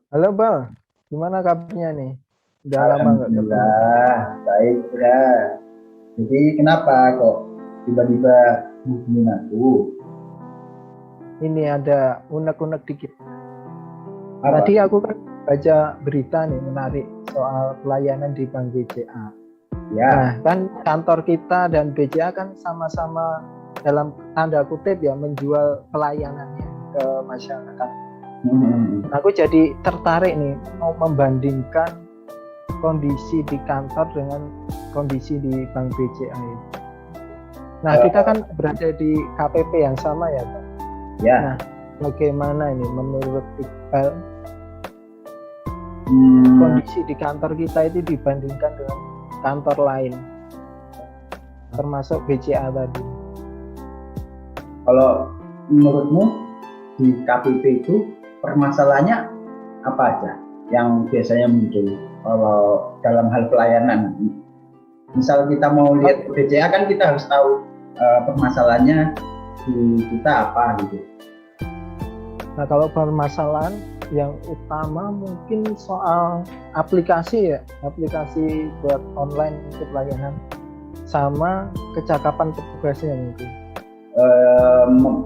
Halo Bal, gimana kabarnya nih? Udah lama nggak ketemu. Alhamdulillah, baik ya. Jadi kenapa kok tiba-tiba hubungin aku? Ini ada unek-unek dikit. Apa? Tadi aku kan baca berita nih menarik soal pelayanan di Bank BCA. Nah, Ya. kan kantor kita dan BCA kan sama-sama dalam tanda kutip ya menjual pelayanannya ke masyarakat. Hmm. Nah, aku jadi tertarik nih mau membandingkan kondisi di kantor dengan kondisi di Bank BCA ini. Nah, kita Eh, kan berada di KPP yang sama ya, Pak. Nah, ya. bagaimana ini menurut Iqbal Hmm, kondisi di kantor kita itu dibandingkan dengan kantor lain, termasuk BCA tadi? Kalau menurutmu di KPP itu permasalahannya apa aja yang biasanya muncul kalau dalam hal pelayanan? Misal kita mau Oh, lihat BCA kan kita harus tahu permasalahannya di kita apa gitu. nah, kalau permasalahan yang utama mungkin soal aplikasi ya, aplikasi buat online untuk pelayanan sama kecakapan petugasnya mungkin.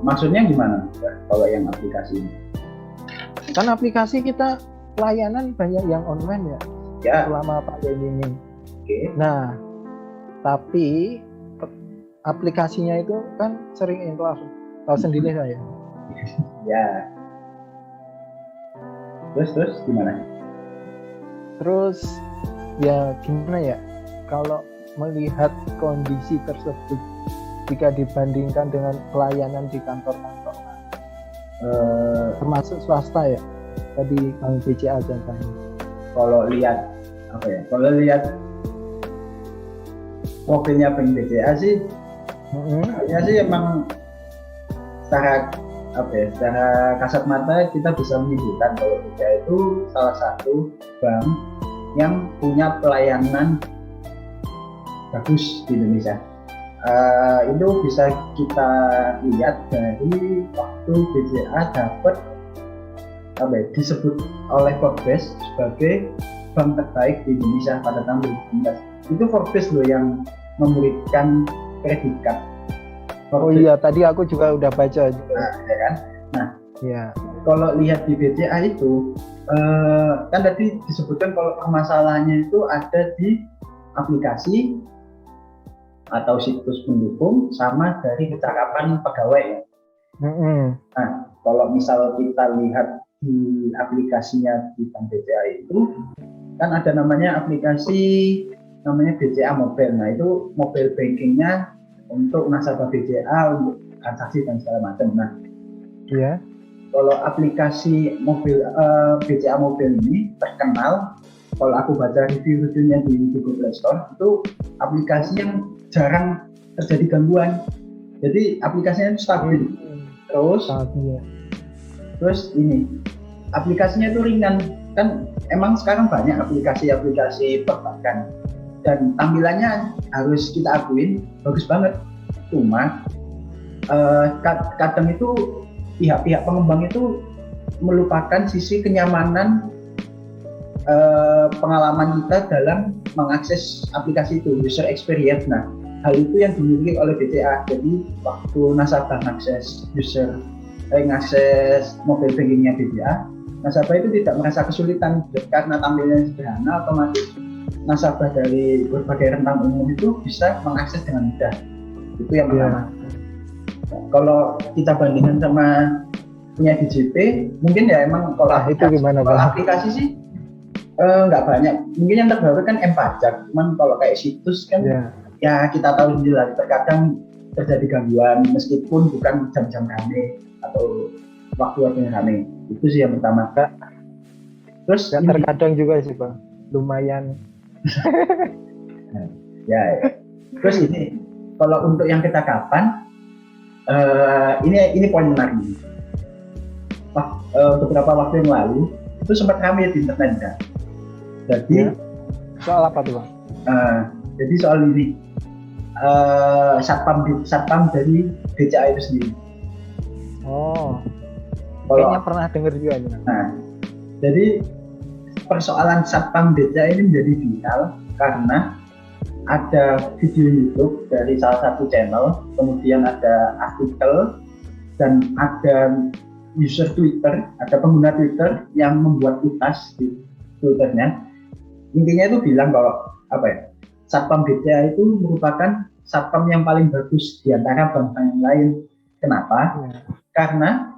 Maksudnya gimana kalau yang aplikasi ini? Kan aplikasi kita pelayanan banyak yang online ya Ya, selama pandemi ini. oke. Nah, tapi aplikasinya itu kan sering inklas, tahu sendiri saya. Ya, terus gimana? Terus ya gimana ya, kalau melihat kondisi tersebut jika dibandingkan dengan pelayanan di kantor-kantor Eh, termasuk swasta ya, tadi Bang BCA contohnya. Kalau lihat apa ya? Kalau lihat profilnya Bank BCA sih, Mm-hmm. kayaknya sih emang secara apa ya? Secara kasat mata kita bisa menunjukkan kalau BCA itu salah satu bank yang punya pelayanan bagus di Indonesia. Itu bisa kita lihat dari waktu BCA dapat apa ya, disebut oleh Forbes sebagai bank terbaik di Indonesia pada tahun 2019. Itu Forbes loh yang memberikan predikat. Oh Forbes, iya, tadi aku juga udah baca juga. ya kan? Nah, Ya. kalau lihat di BCA itu kan tadi disebutkan kalau permasalahannya itu ada di aplikasi atau situs pendukung sama dari kecakapan pegawai ya. Mm-hmm. Nah, kalau misal kita lihat di aplikasinya di Bank BCA itu kan ada namanya aplikasi namanya BCA Mobile. Nah, itu mobile bankingnya untuk nasabah BCA untuk transaksi dan segala macam. Nah, Iya. kalau aplikasi mobil BCA Mobile ini terkenal, kalau aku baca review-reviewnya di Google Play Store, itu aplikasi yang jarang terjadi gangguan. Jadi aplikasinya itu stabil. Terus, Stabil. terus ini aplikasinya itu ringan. Kan emang sekarang banyak aplikasi-aplikasi perbankan dan tampilannya harus kita akuin bagus banget. Cuma kadang itu pihak-pihak pengembang itu melupakan sisi kenyamanan pengalaman kita dalam mengakses aplikasi itu, user experience. Nah, hal itu yang dimiliki oleh BCA. Jadi waktu nasabah mengakses mobile bankingnya BCA, nasabah itu tidak merasa kesulitan karena tampilnya sederhana, otomatis nasabah dari berbagai rentang umum itu bisa mengakses dengan mudah. Itu yang pertama. Iya. Kalau kita bandingkan sama punya DJP, mungkin ya emang kalau Nah, itu gimana, kalau Bang? aplikasi sih nggak banyak. Mungkin yang terbaru kan M-Pajak, cuman kalau kayak situs kan Ya. ya kita tahu sendiri lah, terkadang terjadi gangguan meskipun bukan jam-jam rame atau waktu-waktu yang rame. Itu sih yang pertama. Gak, Terus gak ini terkadang juga sih, Bang. Lumayan. ya, ya. Terus ini kalau untuk yang kita kapan ini poin menarik. Beberapa waktu yang lalu itu sempat ramai di internet kan. Jadi Ya. Soal apa tuh, Bang? jadi soal ini satpam dari BCA itu sendiri. Oh, Kalau kayaknya pernah denger juga nih. nah, Jadi persoalan Satpam BCA ini menjadi viral karena ada video YouTube dari salah satu channel, kemudian ada artikel, dan ada user Twitter, ada pengguna Twitter yang membuat utas di Twitternya. Intinya itu bilang bahwa Satpam BCA itu merupakan satpam yang paling bagus di antara bank yang lain. Kenapa? Karena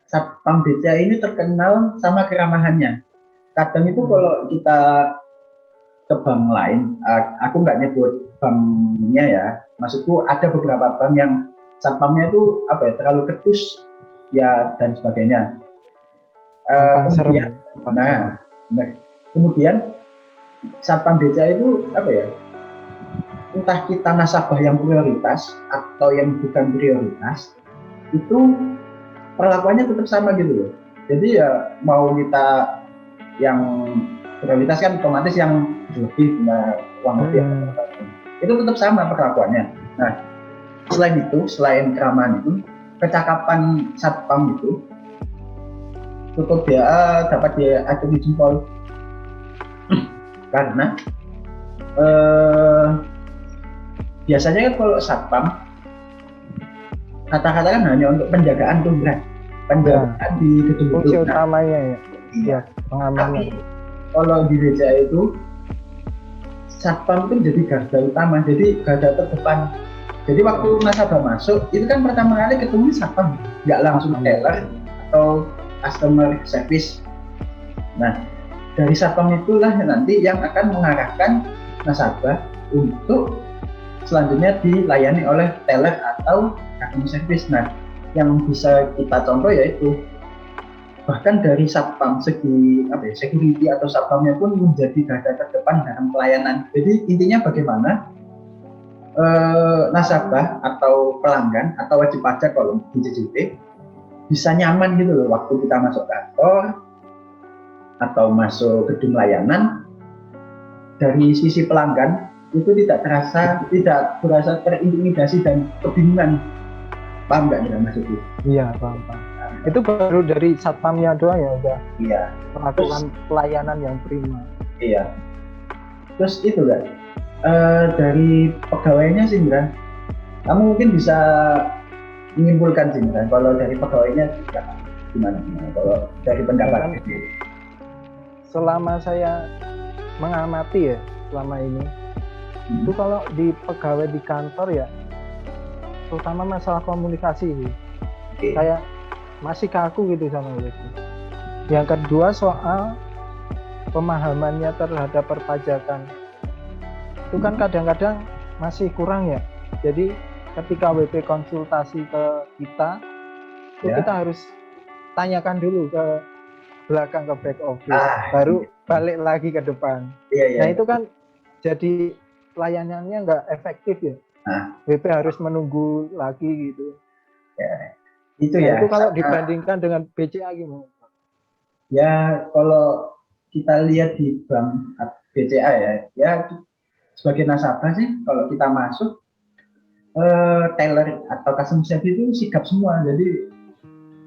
Satpam BCA ini terkenal sama keramahannya. Kadang itu kalau kita ke bank lain, aku nggak nyebut banknya ya, maksudku ada beberapa bank yang satpamnya itu terlalu ketus ya dan sebagainya. Kemudian Satpam BCA itu entah kita nasabah yang prioritas atau yang bukan prioritas, itu perlakuannya tetap sama gitu loh. Jadi ya mau kita yang prioritas kan otomatis yang lebih uang lebih itu tetap sama perlakuannya. Nah, selain keramahan itu, kecakapan satpam itu tutup BA dapat diacungi jempol karena biasanya kan kalau satpam kata-kata kan hanya untuk penjagaan tunggal, penjagaan di gedung-gedung. Fungsi utamanya ya. Iya, pengamanan. Kalau di BCA itu satpam itu jadi garda utama, jadi garda terdepan. Jadi waktu nasabah masuk itu kan pertama kali ketemu satpam, nggak langsung teller atau customer service. Nah, dari satpam itulah nanti yang akan mengarahkan nasabah untuk selanjutnya dilayani oleh teller atau customer service. Nah, yang bisa kita contoh yaitu bahkan dari satpam segi security atau satpamnya pun menjadi garda terdepan dalam pelayanan. Jadi intinya bagaimana nasabah atau pelanggan atau wajib pajak kalau di CJP bisa nyaman gitu loh waktu kita masuk kantor atau masuk gedung layanan. Dari sisi pelanggan itu tidak berasa terintimidasi dan kebingungan. Paham nggak nih maksudku? Iya, paham. Itu baru dari satpamnya doang ya udah. Iya. Perlakuan pelayanan yang prima. Iya. Terus itu kan dari pegawainya sih, Indra. Kamu mungkin bisa menyimpulkan sih, Indra. Kalau dari pegawainya gimana? Kalau dari pendapat selama saya mengamati ya selama ini, itu kalau di pegawai di kantor ya, terutama masalah komunikasi sih. Kayak masih kaku gitu sama mereka. Yang kedua soal pemahamannya terhadap perpajakan, itu kan kadang-kadang masih kurang ya. Jadi ketika WP konsultasi ke kita, itu kita harus tanyakan dulu ke belakang, ke back office, baru balik lagi ke depan. Nah itu kan jadi pelayanannya nggak efektif ya. WP harus menunggu lagi gitu. Itu kalau dibandingkan dengan BCA gimana? Ya kalau kita lihat di bank BCA ya sebagai nasabah sih kalau kita masuk teller atau customer service itu sigap semua. Jadi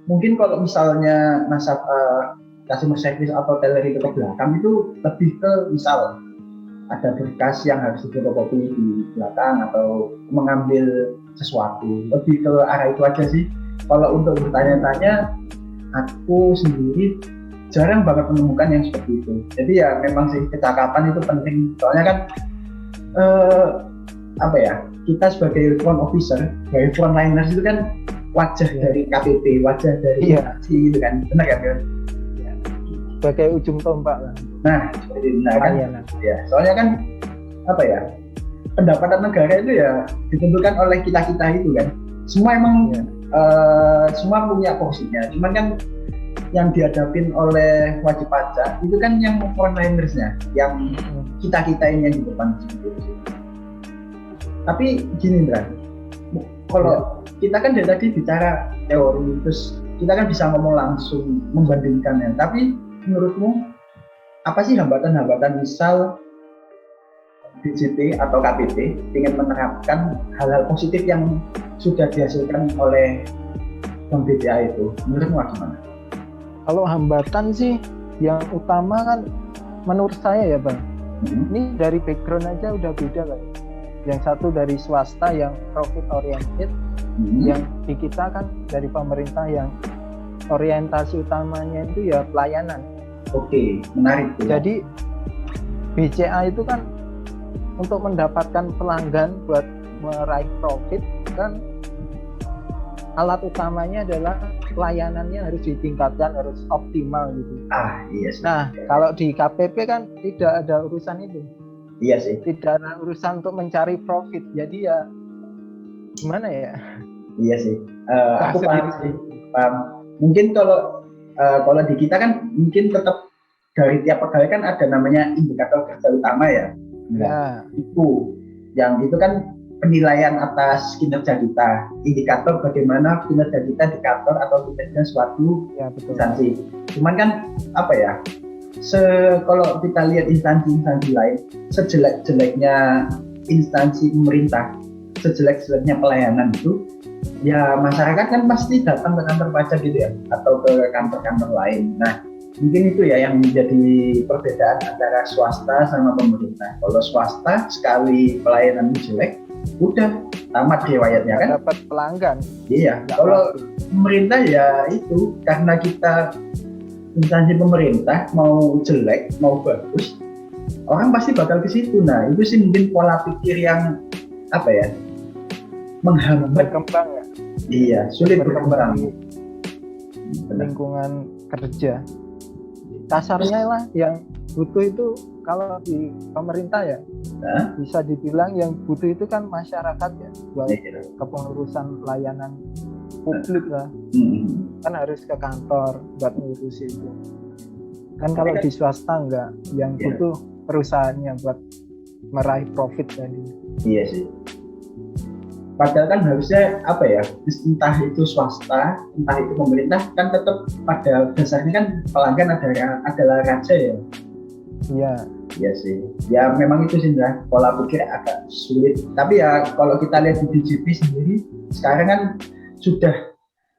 mungkin kalau misalnya nasabah customer service atau teller itu ke belakang itu lebih ke misal ada berkas yang harus difotokopi di belakang atau mengambil sesuatu, lebih ke arah itu aja sih. Kalau untuk bertanya-tanya, aku sendiri jarang banget menemukan yang seperti itu. Jadi ya memang sih kecakapan itu penting. Soalnya kan kita sebagai front officer, sebagai frontliners itu kan wajah dari KPP, wajah dari aksi gitu kan, benar kan? Sebagai ujung tombak lah. Nah, seperti itu kan. Ya, soalnya kan pendapatan negara itu ya ditentukan oleh kita itu kan. Semua emang semua punya porsinya, cuman kan yang dihadapin oleh wajib pajak itu kan yang frontlinersnya, yang kita ini yang di depan gitu. Tapi gini, Indra, kalau kita kan dari tadi bicara teori, terus kita kan bisa ngomong langsung membandingkannya. Tapi menurutmu apa sih hambatan-hambatan misal DJP atau KPP ingin menerapkan hal-hal positif yang sudah dihasilkan oleh Bank BCA itu? Menurutmu gimana? Kalau hambatan sih yang utama kan menurut saya ya Bang, ini dari background aja udah beda kan. Yang satu dari swasta yang profit oriented, yang di kita kan dari pemerintah yang orientasi utamanya itu ya pelayanan. Oke, menarik. Jadi BCA itu kan untuk mendapatkan pelanggan buat meraih profit kan alat utamanya adalah pelayanannya harus ditingkatkan, harus optimal gitu. Iya sih. Nah, kalau di KPP kan tidak ada urusan itu. Iya sih. Tidak ada urusan untuk mencari profit. Jadi ya gimana ya? Iya sih. Aku paham sih. Paham. Mungkin kalau di kita kan mungkin tetap dari tiap pegawai kan ada namanya indikator kerja utama ya. Nah, itu kan penilaian atas kinerja kita, indikator bagaimana kinerja kita di kantor atau kinerja suatu instansi. Cuman kan apa ya? Kalau kita lihat instansi-instansi lain, sejelek-jeleknya instansi pemerintah, sejelek-jeleknya pelayanan itu, ya masyarakat kan pasti datang ke kantor pajak gitu ya, atau ke kantor-kantor lain. Nah, mungkin itu ya yang menjadi perbedaan antara swasta sama pemerintah. Kalau swasta sekali pelayanan jelek, udah tamat riwayatnya kan. Dapat pelanggan. Iya. Kalau pemerintah ya itu karena kita instansi pemerintah mau jelek mau bagus, orang pasti bakal ke situ. Nah, itu sih mungkin pola pikir yang apa ya? Menghambat berkembang ya. Iya, sulit berkembang. Lingkungan kerja. Kasarnya lah yang butuh itu kalau di pemerintah ya, bisa dibilang yang butuh itu kan masyarakat ya, buat kepengurusan layanan publik lah. Kan harus ke kantor buat ngurus itu. Kan kalau di swasta enggak, yang butuh perusahaannya buat meraih profit tadi. Iya sih. Padahal kan harusnya apa ya, entah itu swasta, entah itu pemerintah, kan tetap pada dasarnya kan pelanggan adalah raja ya. Iya. Iya sih. Ya memang itu sih lah, pola pikir agak sulit. Tapi ya kalau kita lihat di DJP sendiri, sekarang kan sudah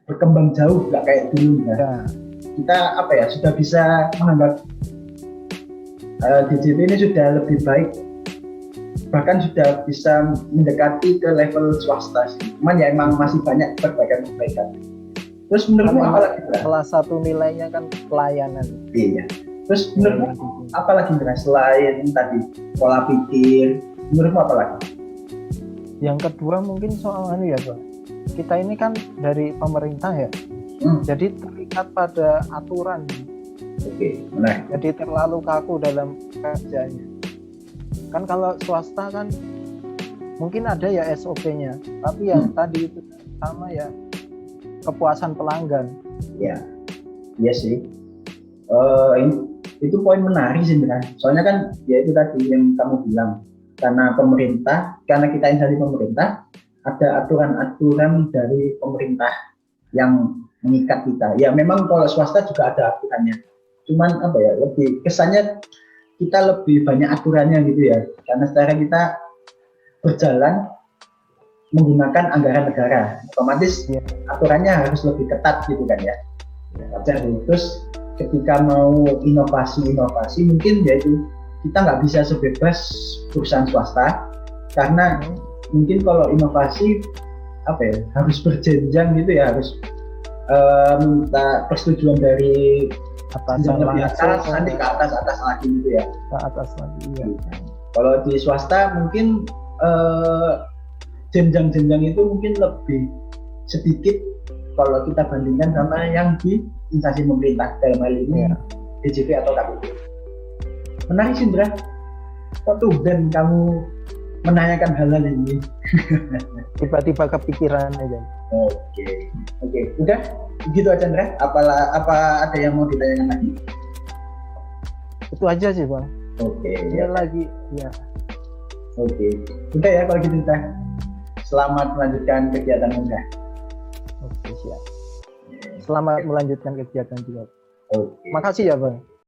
berkembang jauh, nggak kayak dulu ya. Kita apa ya, sudah bisa menganggap DJP ini sudah lebih baik, bahkan sudah bisa mendekati ke level swasta sih. Cuman ya emang masih banyak perbaikan. Terus menurutmu apa lagi? Salah satu nilainya kan pelayanan. Iya. Terus menurutmu apa lagi selain tadi pola pikir? Menurutmu apa lagi? Yang kedua mungkin soal ya Pak. Kita ini kan dari pemerintah ya, jadi terikat pada aturan. Oke, benar. Jadi terlalu kaku dalam kerjanya. Kan kalau swasta kan mungkin ada ya SOP-nya, tapi yang tadi itu sama ya kepuasan pelanggan. Ya, iya sih. Itu poin menarik sih benar. Soalnya kan ya itu tadi yang kamu bilang, karena kita instansi pemerintah, ada aturan-aturan dari pemerintah yang mengikat kita. Ya memang kalau swasta juga ada aturannya. Cuman apa ya, lebih kesannya kita lebih banyak aturannya gitu ya. Karena sekarang kita berjalan menggunakan anggaran negara, otomatis aturannya harus lebih ketat gitu kan ya. Terus ketika mau inovasi mungkin yaitu kita nggak bisa sebebas perusahaan swasta, karena mungkin kalau inovasi apa ya, harus berjenjang gitu ya, harus minta persetujuan dari atasan di atas, nanti ke atas lagi gitu ya. Ke atas lagi, iya. Kalau di swasta mungkin jenjang-jenjang itu mungkin lebih sedikit kalau kita bandingkan sama yang di instansi pemerintah, dalam hal ini DJP atau KPP. Menarik sih Indra, kok tuh dan kamu menanyakan hal-hal ini. Tiba-tiba kepikiran aja. Oke, udah gitu aja Indra. Apa ada yang mau ditanyakan lagi? Itu aja sih Bang. Oke. Ya lagi ya. Oke, udah ya kalau gitu Indra. Selamat melanjutkan kegiatan Indra. Oke, siap. Selamat melanjutkan kegiatan juga. Oke. Makasih ya Bang.